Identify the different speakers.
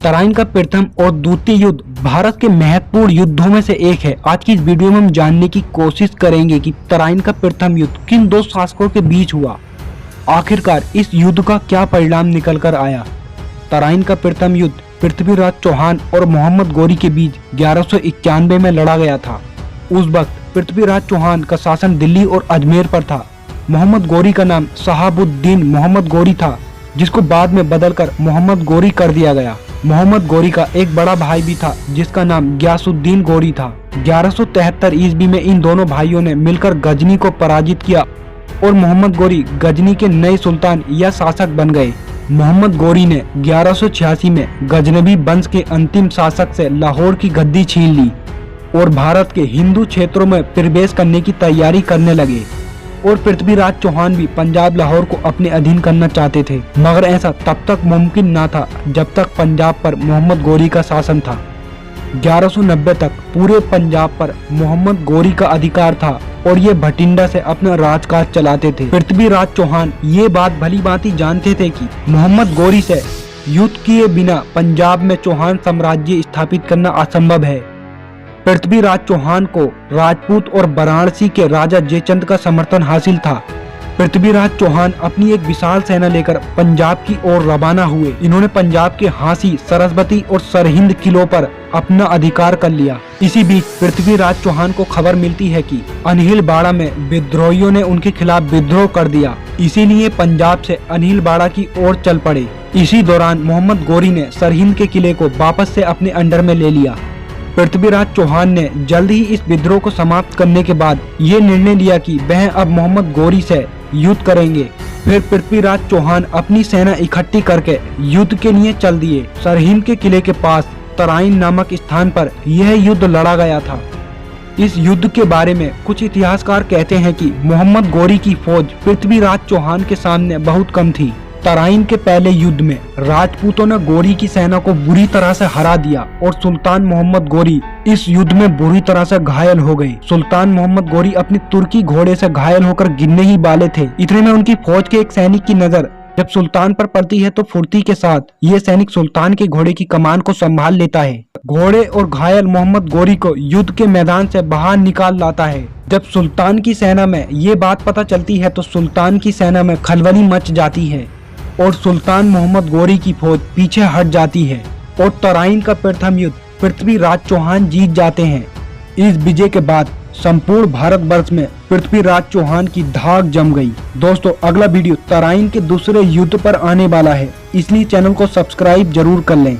Speaker 1: तराइन का प्रथम और द्वितीय युद्ध भारत के महत्वपूर्ण युद्धों में से एक है। आज की इस वीडियो में हम जानने की कोशिश करेंगे कि तराइन का प्रथम युद्ध किन दो शासकों के बीच हुआ, आखिरकार इस युद्ध का क्या परिणाम निकल कर आया। तराइन का प्रथम युद्ध पृथ्वीराज चौहान और मोहम्मद गोरी के बीच 1191 में लड़ा गया था। उस वक्त पृथ्वीराज चौहान का शासन दिल्ली और अजमेर पर था। मोहम्मद गोरी का नाम शहाबुद्दीन मोहम्मद गोरी था, जिसको बाद में बदलकर मोहम्मद गोरी कर दिया गया। मोहम्मद गोरी का एक बड़ा भाई भी था जिसका नाम गयासुद्दीन गोरी था। 1173 ईस्वी में इन दोनों भाइयों ने मिलकर गजनी को पराजित किया और मोहम्मद गोरी गजनी के नए सुल्तान या शासक बन गए। मोहम्मद गोरी ने 1186 में गजनवी वंश के अंतिम शासक से लाहौर की गद्दी छीन ली और भारत के हिंदू क्षेत्रों में प्रवेश करने की तैयारी करने लगे। और पृथ्वीराज चौहान भी पंजाब लाहौर को अपने अधीन करना चाहते थे, मगर ऐसा तब तक मुमकिन न था जब तक पंजाब पर मोहम्मद गोरी का शासन था। 1190 तक पूरे पंजाब पर मोहम्मद गोरी का अधिकार था और ये भटिंडा से अपना राजकाज चलाते थे। पृथ्वीराज चौहान ये बात भली भांति जानते थे कि मोहम्मद गोरी से युद्ध किए बिना पंजाब में चौहान साम्राज्य स्थापित करना असंभव है। पृथ्वीराज चौहान को राजपूत और वाराणसी के राजा जयचंद का समर्थन हासिल था। पृथ्वीराज चौहान अपनी एक विशाल सेना लेकर पंजाब की ओर रवाना हुए। इन्होंने पंजाब के हांसी, सरस्वती और सरहिंद किलों पर अपना अधिकार कर लिया। इसी बीच पृथ्वीराज चौहान को खबर मिलती है कि अनिलबाड़ा में विद्रोहियों ने उनके खिलाफ विद्रोह कर दिया, इसीलिए पंजाब से अनिलबाड़ा की ओर चल पड़े। इसी दौरान मोहम्मद गोरी ने सरहिंद के किले को वापस से अपने अंडर में ले लिया। पृथ्वीराज चौहान ने जल्द ही इस विद्रोह को समाप्त करने के बाद ये निर्णय लिया कि वह अब मोहम्मद गोरी से युद्ध करेंगे। फिर पृथ्वीराज चौहान अपनी सेना इकट्ठी करके युद्ध के लिए चल दिए। सरहिंद के किले के पास तराइन नामक स्थान पर यह युद्ध लड़ा गया था। इस युद्ध के बारे में कुछ इतिहासकार कहते हैं कि मोहम्मद गोरी की फौज पृथ्वीराज चौहान के सामने बहुत कम थी। तराइन के पहले युद्ध में राजपूतों ने गोरी की सेना को बुरी तरह से हरा दिया और सुल्तान मोहम्मद गोरी इस युद्ध में बुरी तरह से घायल हो गए। सुल्तान मोहम्मद गोरी अपनी तुर्की घोड़े से घायल होकर गिरने ही वाले थे। इतने में उनकी फौज के एक सैनिक की नजर जब सुल्तान पर पड़ती है तो फुर्ती के साथ ये सैनिक सुल्तान के घोड़े की कमान को संभाल लेता है। घोड़े और घायल मोहम्मद गोरी को युद्ध के मैदान से बाहर निकाल लाता है। जब सुल्तान की सेना में ये बात पता चलती है तो सुल्तान की सेना में खलबली मच जाती है और सुल्तान मोहम्मद गोरी की फौज पीछे हट जाती है और तराइन का प्रथम युद्ध पृथ्वीराज चौहान जीत जाते हैं। इस विजय के बाद संपूर्ण भारतवर्ष में पृथ्वीराज चौहान की धाक जम गई। दोस्तों, अगला वीडियो तराइन के दूसरे युद्ध पर आने वाला है, इसलिए चैनल को सब्सक्राइब जरूर कर लें।